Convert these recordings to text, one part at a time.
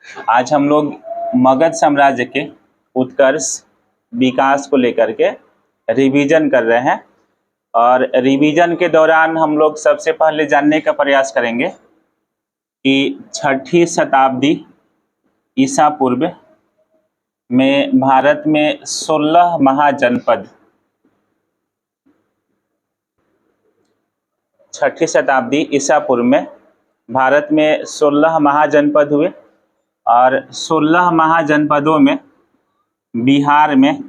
आज हम लोग मगध साम्राज्य के उत्कर्ष विकास को लेकर के रिवीजन कर रहे हैं। और रिवीजन के दौरान हम लोग सबसे पहले जानने का प्रयास करेंगे कि 6ठी शताब्दी ईसा पूर्व में भारत में 16 महाजनपद, 6ठी शताब्दी ईसा पूर्व में भारत में 16 महाजनपद हुए। और 16 महाजनपदों में बिहार में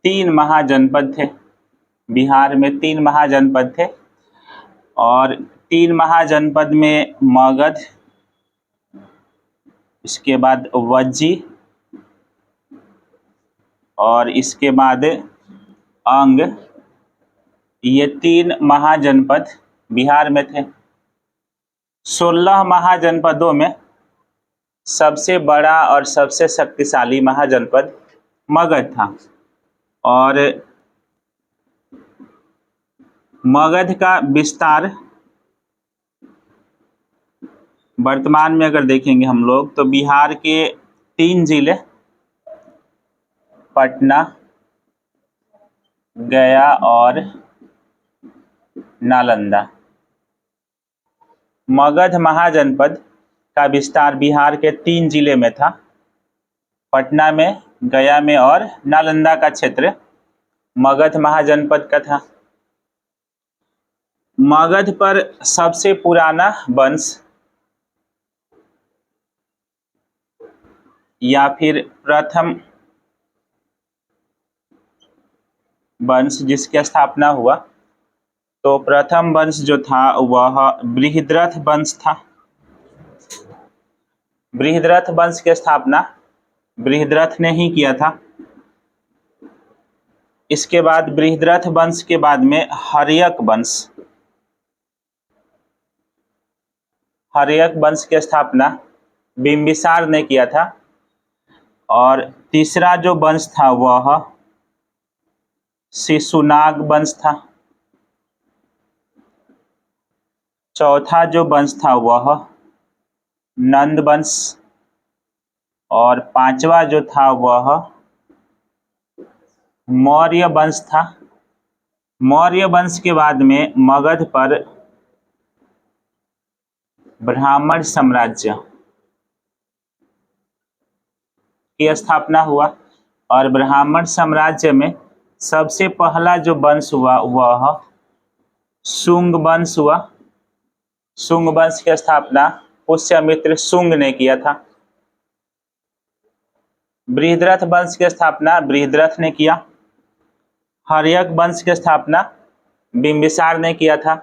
3 महाजनपद थे। बिहार में 3 महाजनपद थे और 3 महाजनपद में मगध, इसके बाद वज्जी और इसके बाद अंग, ये 3 महाजनपद बिहार में थे। 16 महाजनपदों में सबसे बड़ा और सबसे शक्तिशाली महाजनपद मगध था। और मगध का विस्तार वर्तमान में अगर देखेंगे हम लोग तो बिहार के 3 जिले पटना, गया और नालंदा। मगध महाजनपद का विस्तार बिहार के 3 जिले में था, पटना में, गया में और नालंदा का क्षेत्र मगध महाजनपद का था। मगध पर सबसे पुराना वंश या फिर प्रथम वंश जिसकी स्थापना हुआ, तो प्रथम वंश जो था वह बृहद्रथ वंश था। बृहद्रथ वंश की स्थापना बृहद्रथ ने ही किया था। इसके बाद बृहद्रथ वंश के बाद में हर्यक वंश की स्थापना बिंबिसार ने किया था। और तीसरा जो वंश था वह शिशुनाग वंश था। चौथा जो वंश था वह नंद वंश और 5वां जो था वह मौर्य वंश था। मौर्य वंश के बाद में मगध पर ब्राह्मण साम्राज्य की स्थापना हुआ। और ब्राह्मण साम्राज्य में सबसे पहला जो वंश हुआ वह शुंग वंश हुआ। शुंग वंश की स्थापना पुष्यमित्र शुंग ने किया था। बृहद्रथ वंश की स्थापना बृहद्रथ ने किया। हर्यक वंश की स्थापना बिंबिसार ने किया था।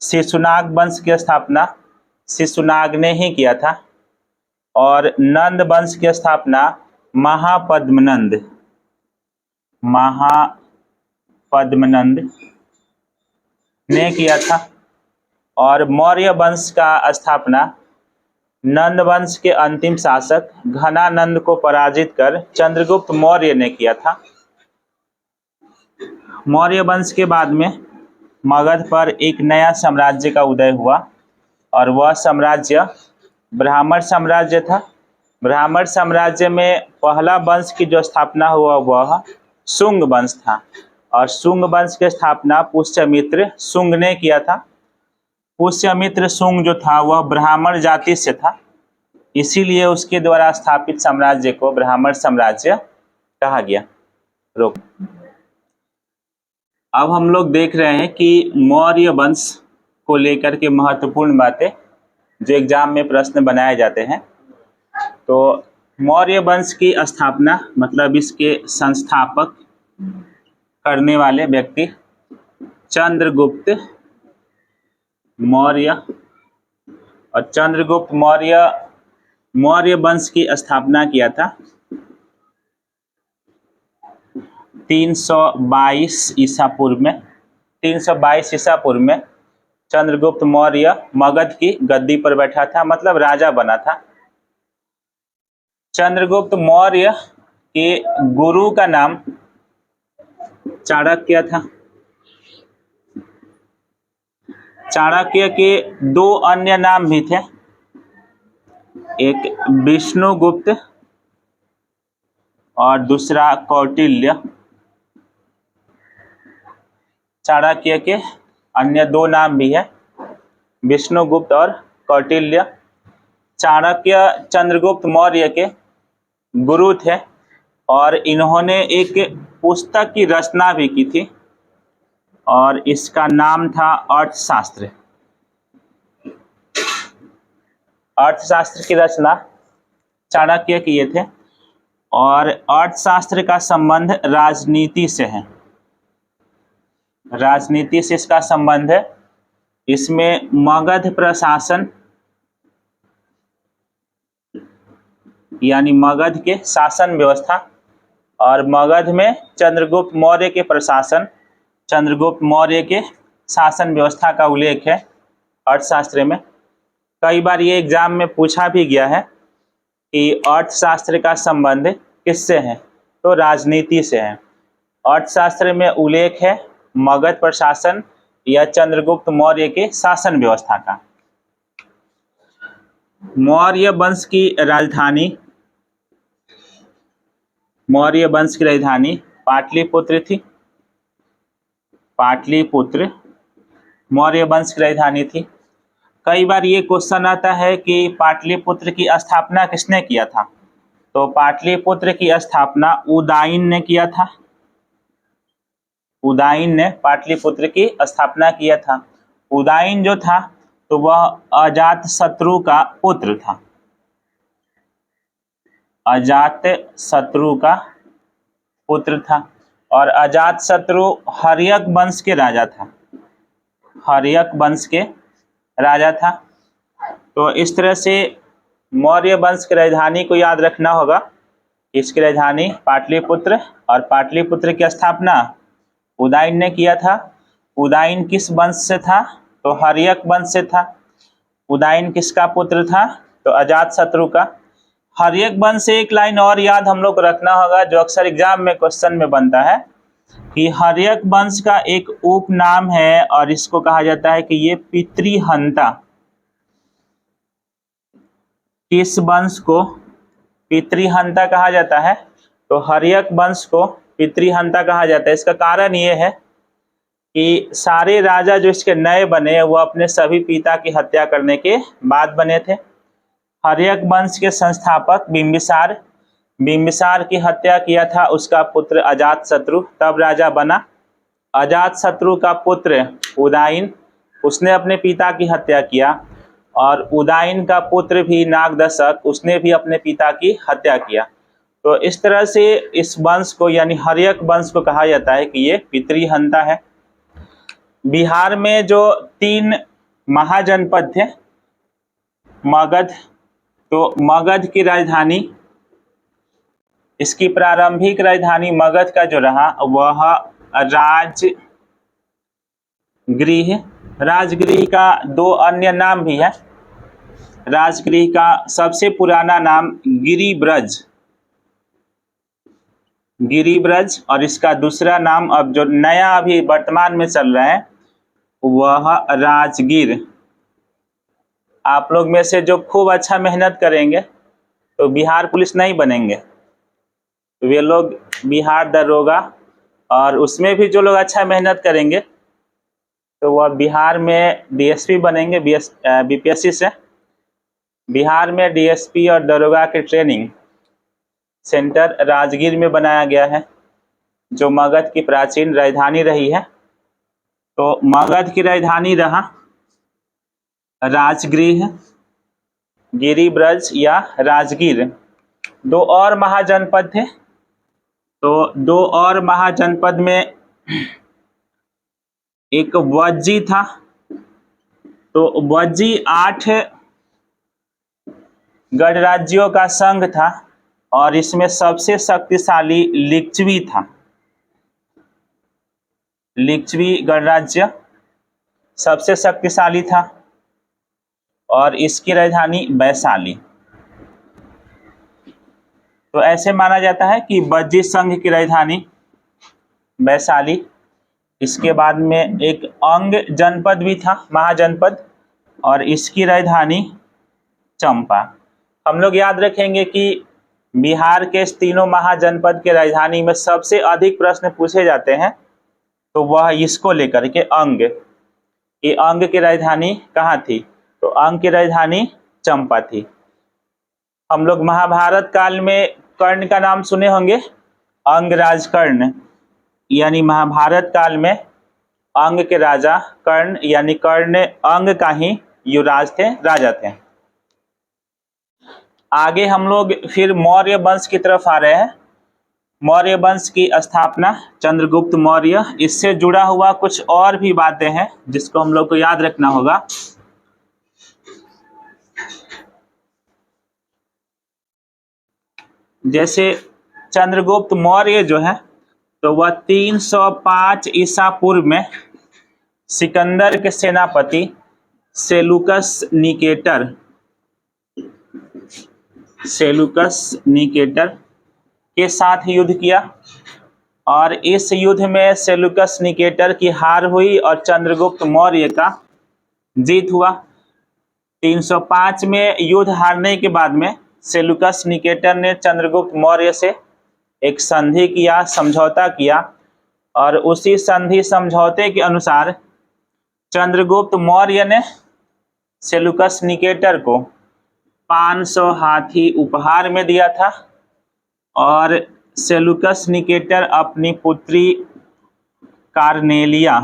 शिशुनाग वंश की स्थापना शिशुनाग ने ही किया था। और नंद वंश की स्थापना महापद्मनंद ने किया था। और मौर्य वंश का स्थापना नंद वंश के अंतिम शासक घनानंद को पराजित कर चंद्रगुप्त मौर्य ने किया था। मौर्य वंश के बाद में मगध पर एक नया साम्राज्य का उदय हुआ और वह साम्राज्य ब्राह्मण साम्राज्य था। ब्राह्मण साम्राज्य में पहला वंश की जो स्थापना हुआ वह शुंग वंश था। और शुंग वंश की स्थापना पुष्यमित्र शुंग ने किया था। पुष्यमित्र शुंग जो था वह ब्राह्मण जाति से था, इसीलिए उसके द्वारा स्थापित साम्राज्य को ब्राह्मण साम्राज्य कहा गया। रोक। अब हम लोग देख रहे हैं कि मौर्य वंश को लेकर के महत्वपूर्ण बातें जो एग्जाम में प्रश्न बनाए जाते हैं। तो मौर्य वंश की स्थापना मतलब इसके संस्थापक करने वाले व्यक्ति चंद्रगुप्त मौर्य। और चंद्रगुप्त मौर्य वंश की स्थापना किया था 322 ईसा पूर्व में। 322 ईसा पूर्व में चंद्रगुप्त मौर्य मगध की गद्दी पर बैठा था, मतलब राजा बना था। चंद्रगुप्त मौर्य के गुरु का नाम चाणक्य था। चाणक्य के 2 अन्य नाम भी थे। एक विष्णुगुप्त और दूसरा कौटिल्य। चाणक्य के अन्य दो नाम भी है, विष्णुगुप्त और कौटिल्य। चाणक्य चंद्रगुप्त मौर्य के गुरु थे और इन्होंने एक पुस्तक की रचना भी की थी और इसका नाम था अर्थशास्त्र। अर्थशास्त्र की रचना चाणक्य किए थे और अर्थशास्त्र का संबंध राजनीति से है। राजनीति से इसका संबंध है। इसमें मगध प्रशासन यानी मगध के शासन व्यवस्था और मगध में चंद्रगुप्त मौर्य के प्रशासन, चंद्रगुप्त मौर्य के शासन व्यवस्था का उल्लेख है अर्थशास्त्र में। कई बार ये एग्जाम में पूछा भी गया है कि अर्थशास्त्र का संबंध किससे है, तो राजनीति से है। अर्थशास्त्र में उल्लेख है मगध प्रशासन या चंद्रगुप्त मौर्य के शासन व्यवस्था का। मौर्य वंश की राजधानी पाटलिपुत्र थी। पाटलिपुत्र मौर्य वंश की राजधानी थी। कई बार ये क्वेश्चन आता है कि पाटलिपुत्र की स्थापना किसने किया था, तो पाटलिपुत्र की स्थापना उदाइन ने किया था। उदाइन ने पाटलिपुत्र की स्थापना किया था। उदाइन जो था तो वह अजातशत्रु का पुत्र था। अजातशत्रु का पुत्र था और अजातशत्रु हर्यक वंश के राजा था। हर्यक वंश के राजा था। तो इस तरह से मौर्य वंश की राजधानी को याद रखना होगा। इसकी राजधानी पाटलिपुत्र और पाटलिपुत्र की स्थापना उदाइन ने किया था। उदाइन किस वंश से था, तो हर्यक वंश से था। उदाइन किसका पुत्र था, तो अजातशत्रु का। हर्यक वंश से एक लाइन और याद हम लोग को रखना होगा जो अक्सर एग्जाम में क्वेश्चन में बनता है कि हर्यक वंश का एक उपनाम है और इसको कहा जाता है कि ये पितृहंता। किस वंश को पितृहंता कहा जाता है, तो हर्यक वंश को पितृहंता कहा जाता है। इसका कारण ये है कि सारे राजा जो इसके नए बने वो अपने सभी पिता की हत्या करने के बाद बने थे। हर्यक वंश के संस्थापक बिंबिसार की हत्या किया था उसका पुत्र अजातशत्रु, तब राजा बना। अजातशत्रु का पुत्र उदाइन, उसने अपने पिता की हत्या किया और उदाइन का पुत्र भी नागदशक, उसने भी अपने पिता की हत्या किया। तो इस तरह से इस वंश को यानी हर्यक वंश को कहा जाता है कि ये पितृहंता है। बिहार में जो 3 महाजनपद थे मगध, तो मगध की राजधानी, इसकी प्रारंभिक राजधानी मगध का जो रहा वह राजगृह का 2 अन्य नाम भी है। राजगृह का सबसे पुराना नाम गिरिब्रज और इसका दूसरा नाम अब जो नया अभी वर्तमान में चल रहा है वह राजगीर। आप लोग में से जो खूब अच्छा मेहनत करेंगे तो बिहार पुलिस नहीं बनेंगे, वे लोग बिहार दरोगा, और उसमें भी जो लोग अच्छा मेहनत करेंगे तो वह बिहार में डीएसपी बनेंगे। बीपीएससी से बिहार में डीएसपी और दरोगा के ट्रेनिंग सेंटर राजगीर में बनाया गया है जो मगध की प्राचीन राजधानी रही है। तो मगध की राजधानी रहा राजगृह, गिरिब्रज या राजगीर। 2 और महाजनपद थे, तो 2 और महाजनपद में एक वज्जी था। तो वज्जी 8 गणराज्यों का संघ था और इसमें सबसे शक्तिशाली लिच्छवी था। लिच्छवी गणराज्य सबसे शक्तिशाली था और इसकी राजधानी वैशाली। तो ऐसे माना जाता है कि वज्जी संघ की राजधानी वैशाली। इसके बाद में एक अंग जनपद भी था, महाजनपद, और इसकी राजधानी चंपा। हम लोग याद रखेंगे कि बिहार के इस तीनों महाजनपद के राजधानी में सबसे अधिक प्रश्न पूछे जाते हैं, तो वह इसको लेकर के अंग, ये अंग की राजधानी कहाँ थी, तो अंग की राजधानी चंपा थी। हम लोग महाभारत काल में कर्ण का नाम सुने होंगे, अंगराज कर्ण, यानी महाभारत काल में अंग के राजा कर्ण, यानी कर्ण अंग का ही युवराज थे, राजा थे। आगे हम लोग फिर मौर्य वंश की तरफ आ रहे हैं। मौर्य वंश की स्थापना चंद्रगुप्त मौर्य, इससे जुड़ा हुआ कुछ और भी बातें हैं जिसको हम लोग को याद रखना होगा। जैसे चंद्रगुप्त मौर्य जो है, तो वह 305 ईसा पूर्व में सिकंदर के सेनापति सेलुकस निकेटर के साथ युद्ध किया, और इस युद्ध में सेलुकस निकेटर की हार हुई और चंद्रगुप्त मौर्य का जीत हुआ। 305 में युद्ध हारने के बाद में सेलुकस निकेटर ने चंद्रगुप्त मौर्य से एक संधि किया, समझौता किया, और उसी संधि समझौते के अनुसार चंद्रगुप्त मौर्य ने सेलुकस निकेटर को 500 हाथी उपहार में दिया था, और सेलुकस निकेटर अपनी पुत्री कार्नेलिया,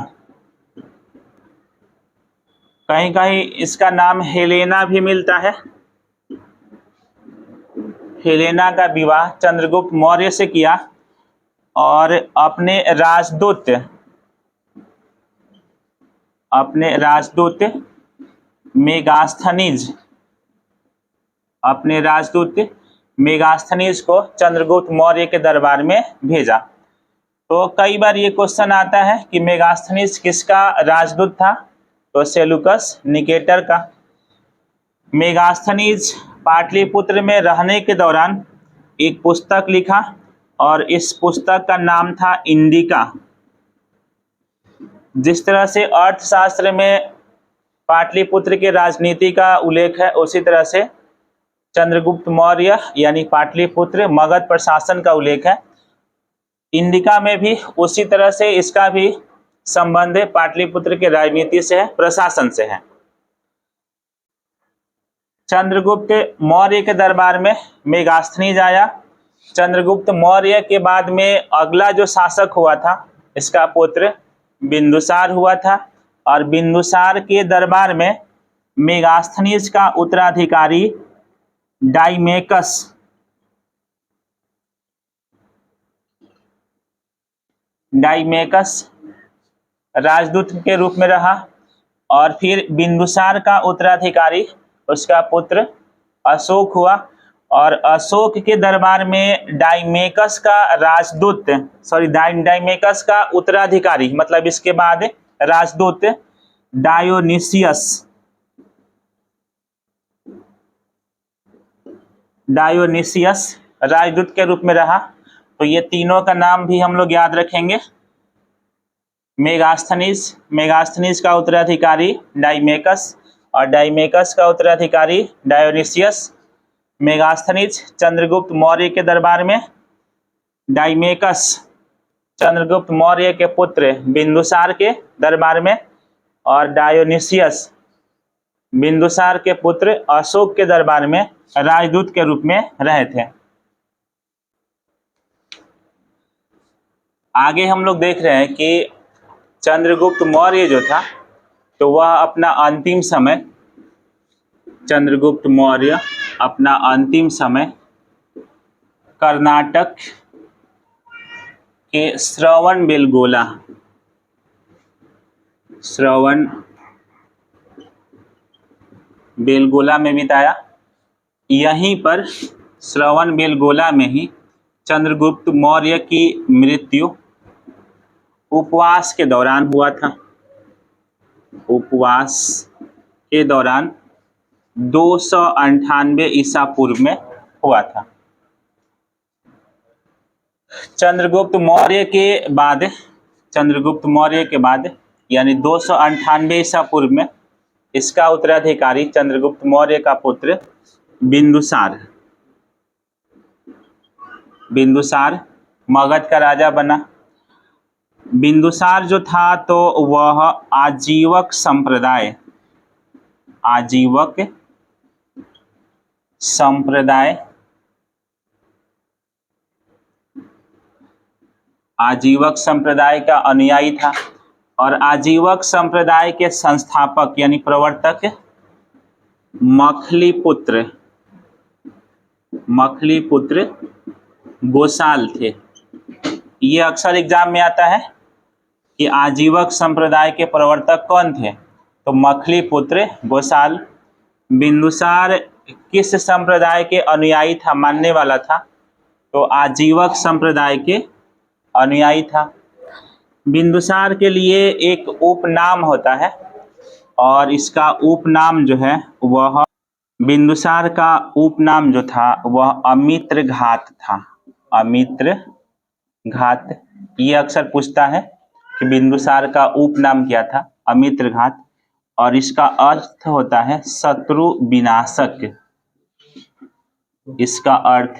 कहीं कहीं इसका नाम हेलेना भी मिलता है, हेलेना का विवाह चंद्रगुप्त मौर्य से किया, और अपने राजदूत मेगास्थनीज को चंद्रगुप्त मौर्य के दरबार में भेजा। तो कई बार ये क्वेश्चन आता है कि मेगास्थनीज किसका राजदूत था, तो सेलुकस निकेटर का। मेगास्थनीज पाटलिपुत्र में रहने के दौरान एक पुस्तक लिखा, और इस पुस्तक का नाम था इंडिका। जिस तरह से अर्थशास्त्र में पाटलिपुत्र के राजनीति का उल्लेख है, उसी तरह से चंद्रगुप्त मौर्य यानी पाटलिपुत्र मगध प्रशासन का उल्लेख है। इंडिका में भी उसी तरह से इसका भी संबंध पाटलिपुत्र के राजनीति से है, प्रशासन से है। चंद्रगुप्त मौर्य के दरबार में मेगास्थनीज आया। चंद्रगुप्त मौर्य के बाद में अगला जो शासक हुआ था, इसका पुत्र बिंदुसार हुआ था, और बिंदुसार के दरबार में मेगास्थनीज का उत्तराधिकारी डाइमेकस राजदूत के रूप में रहा, और फिर बिंदुसार का उत्तराधिकारी उसका पुत्र अशोक हुआ, और अशोक के दरबार में डाइमेकस का उत्तराधिकारी, मतलब इसके बाद राजदूत डायोनिसियस राजदूत के रूप में रहा। तो ये तीनों का नाम भी हम लोग याद रखेंगे। मेगास्थनीज का उत्तराधिकारी डाइमेकस, और डाइमेकस का उत्तराधिकारी डायोनिसियस। मेगास्थनीज चंद्रगुप्त मौर्य के दरबार में, डाइमेकस चंद्रगुप्त मौर्य के पुत्र बिंदुसार के दरबार में, और डायोनिसियस बिंदुसार के पुत्र अशोक के दरबार में राजदूत के रूप में रहे थे। आगे हम लोग देख रहे हैं कि चंद्रगुप्त मौर्य जो था, तो वह चंद्रगुप्त मौर्य अपना अंतिम समय कर्नाटक के श्रवणबेलगोला में बिताया। यहीं पर श्रवणबेलगोला में ही चंद्रगुप्त मौर्य की मृत्यु उपवास के दौरान हुआ था। उपवास के दौरान 298 ईसा पूर्व में हुआ था। चंद्रगुप्त मौर्य के बाद यानी 298 ईसा पूर्व में इसका उत्तराधिकारी चंद्रगुप्त मौर्य का पुत्र बिंदुसार। बिंदुसार मगध का राजा बना। बिंदुसार जो था तो वह आजीवक संप्रदाय, आजीवक संप्रदाय, आजीवक संप्रदाय का अनुयायी था। और आजीवक संप्रदाय के संस्थापक यानी प्रवर्तक मखलीपुत्र, मखलीपुत्र गोसाल थे। ये अक्सर एग्जाम में आता है कि आजीवक संप्रदाय के प्रवर्तक कौन थे, तो मखलीपुत्र गोसाल। बिंदुसार किस संप्रदाय के अनुयायी था, मानने वाला था, तो आजीवक संप्रदाय के अनुयायी था। बिंदुसार के लिए एक उपनाम होता है और इसका उपनाम जो है वह, बिंदुसार का उपनाम जो था वह अमित्र घात था। अमित्र घात, ये अक्सर पूछता है कि बिंदुसार का उपनाम क्या था, अमित्र घात। और इसका अर्थ होता है शत्रु विनाशक। इसका अर्थ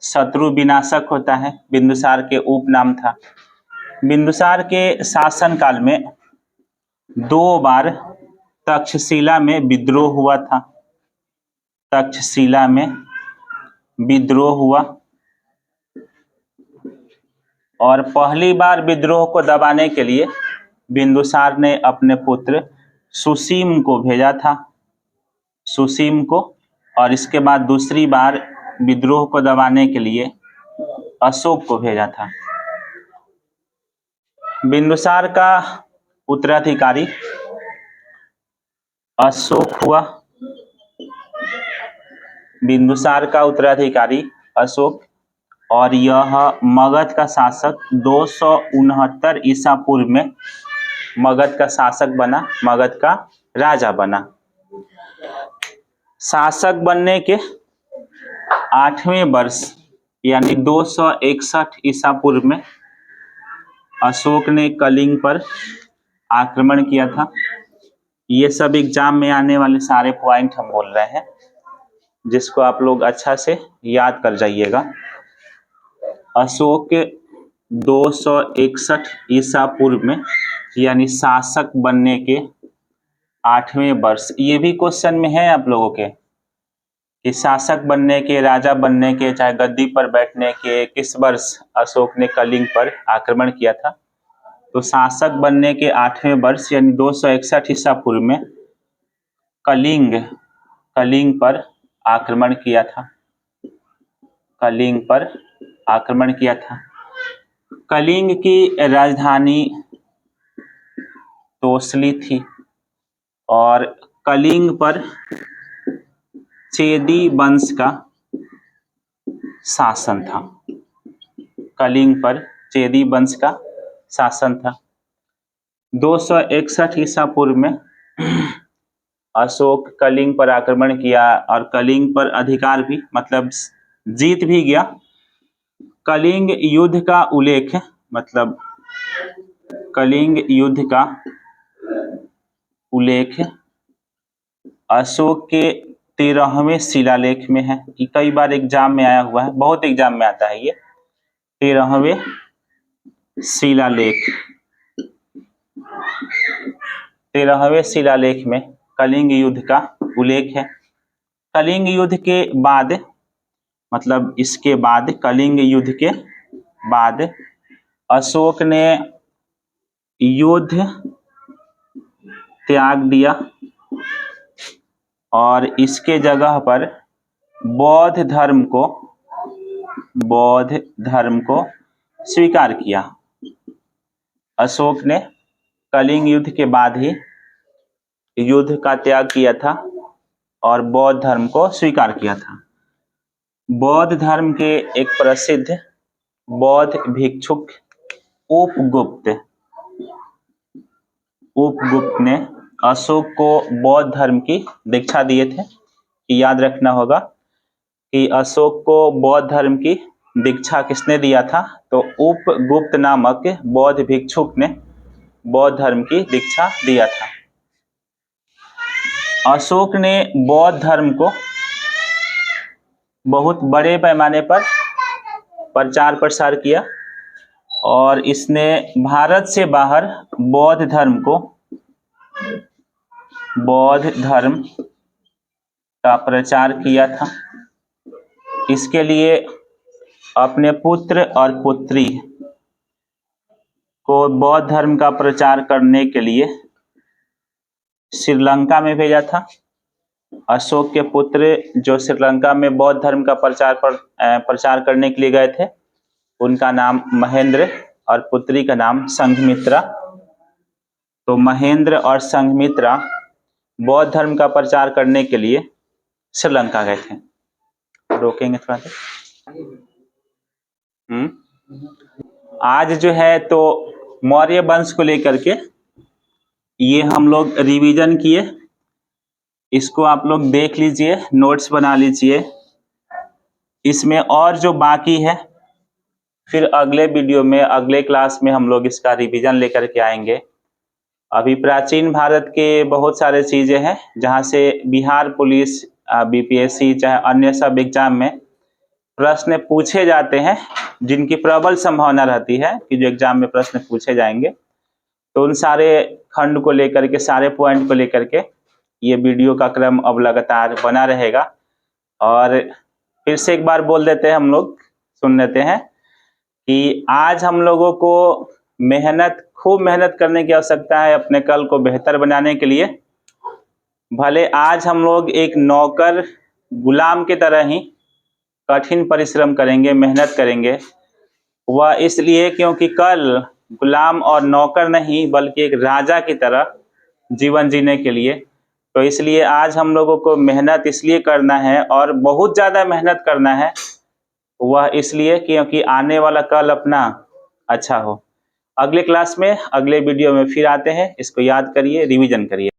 शत्रु विनाशक होता है, बिंदुसार के उपनाम था। बिंदुसार के शासन काल में 2 बार तक्षशिला में विद्रोह हुआ था। तक्षशिला में विद्रोह हुआ और पहली बार विद्रोह को दबाने के लिए बिंदुसार ने अपने पुत्र सुसीम को भेजा था, सुसीम को। और इसके बाद दूसरी बार विद्रोह को दबाने के लिए अशोक को भेजा था। बिंदुसार का उत्तराधिकारी अशोक हुआ। बिंदुसार का उत्तराधिकारी अशोक, और यह मगध का शासक 269 ईसा पूर्व में मगध का शासक बना, मगध का राजा बना। शासक बनने के 8वें वर्ष यानी 261 ईसा पूर्व में अशोक ने कलिंग पर आक्रमण किया था। ये सब एग्जाम में आने वाले सारे पॉइंट हम बोल रहे हैं, जिसको आप लोग अच्छा से याद कर जाइएगा। अशोक 261 ईसा पूर्व में यानी शासक बनने के 8वें वर्ष, ये भी क्वेश्चन में है आप लोगों के कि शासक बनने के, राजा बनने के, चाहे गद्दी पर बैठने के किस वर्ष अशोक ने कलिंग पर आक्रमण किया था। तो शासक बनने के 8वें वर्ष यानी 261 ईसा पूर्व में कलिंग पर आक्रमण किया था। कलिंग पर आक्रमण किया था। कलिंग की राजधानी तोसली थी और कलिंग पर चेदी वंश का शासन था। कलिंग पर चेदी वंश का शासन था। 261 ईसा पूर्व में अशोक कलिंग पर आक्रमण किया और कलिंग पर अधिकार भी, मतलब जीत भी गया। कलिंग युद्ध का उल्लेख, मतलब कलिंग युद्ध का उल्लेख अशोक के 13वें शिलालेख में है। ये कई बार एग्जाम में आया हुआ है, बहुत एग्जाम में आता है ये 13वें शिलालेख। 13वें शिलालेख में कलिंग युद्ध का उल्लेख है। कलिंग युद्ध के बाद, मतलब इसके बाद, कलिंग युद्ध के बाद अशोक ने युद्ध त्याग दिया और इसके जगह पर बौद्ध धर्म को स्वीकार किया। अशोक ने कलिंग युद्ध के बाद ही युद्ध का त्याग किया था और बौद्ध धर्म को स्वीकार किया था। बौद्ध धर्म के एक प्रसिद्ध बौद्ध भिक्षुक उपगुप्त ने अशोक को बौद्ध धर्म की दीक्षा दिए थे। याद रखना होगा कि अशोक को बौद्ध धर्म की दीक्षा किसने दिया था, तो उपगुप्त नामक बौद्ध भिक्षुक ने बौद्ध धर्म की दीक्षा दिया था। अशोक ने बौद्ध धर्म को बहुत बड़े पैमाने पर प्रचार प्रसार किया और इसने भारत से बाहर बौद्ध धर्म का प्रचार किया था। इसके लिए अपने पुत्र और पुत्री को बौद्ध धर्म का प्रचार करने के लिए श्रीलंका में भेजा था। अशोक के पुत्र जो श्रीलंका में बौद्ध धर्म का प्रचार करने के लिए गए थे, उनका नाम महेंद्र और पुत्री का नाम संघमित्रा। तो महेंद्र और संघमित्रा बौद्ध धर्म का प्रचार करने के लिए श्रीलंका गए थे। रोकेंगे थोड़ा सा। आज जो है तो मौर्य वंश को लेकर के ये हम लोग रिवीजन किए। इसको आप लोग देख लीजिए, नोट्स बना लीजिए। इसमें और जो बाकी है फिर अगले वीडियो में, अगले क्लास में हम लोग इसका रिवीजन लेकर के आएंगे। अभी प्राचीन भारत के बहुत सारे चीज़ें हैं जहाँ से बिहार पुलिस, बीपीएससी चाहे अन्य सब एग्जाम में प्रश्न पूछे जाते हैं, जिनकी प्रबल संभावना रहती है कि जो एग्जाम में प्रश्न पूछे जाएंगे। तो उन सारे खंड को लेकर के, सारे पॉइंट को लेकर के ये वीडियो का क्रम अब लगातार बना रहेगा। और फिर से एक बार बोल देते हैं, हम लोग सुन लेते हैं कि आज हम लोगों को खूब मेहनत करने की आवश्यकता है अपने कल को बेहतर बनाने के लिए। भले आज हम लोग एक नौकर गुलाम की तरह ही कठिन परिश्रम करेंगे, मेहनत करेंगे, वह इसलिए क्योंकि कल गुलाम और नौकर नहीं बल्कि एक राजा की तरह जीवन जीने के लिए। तो इसलिए आज हम लोगों को मेहनत इसलिए करना है और बहुत ज़्यादा मेहनत करना है, वह इसलिए क्योंकि आने वाला कल अपना अच्छा हो। अगले क्लास में, अगले वीडियो में फिर आते हैं। इसको याद करिए, रिवीजन करिए।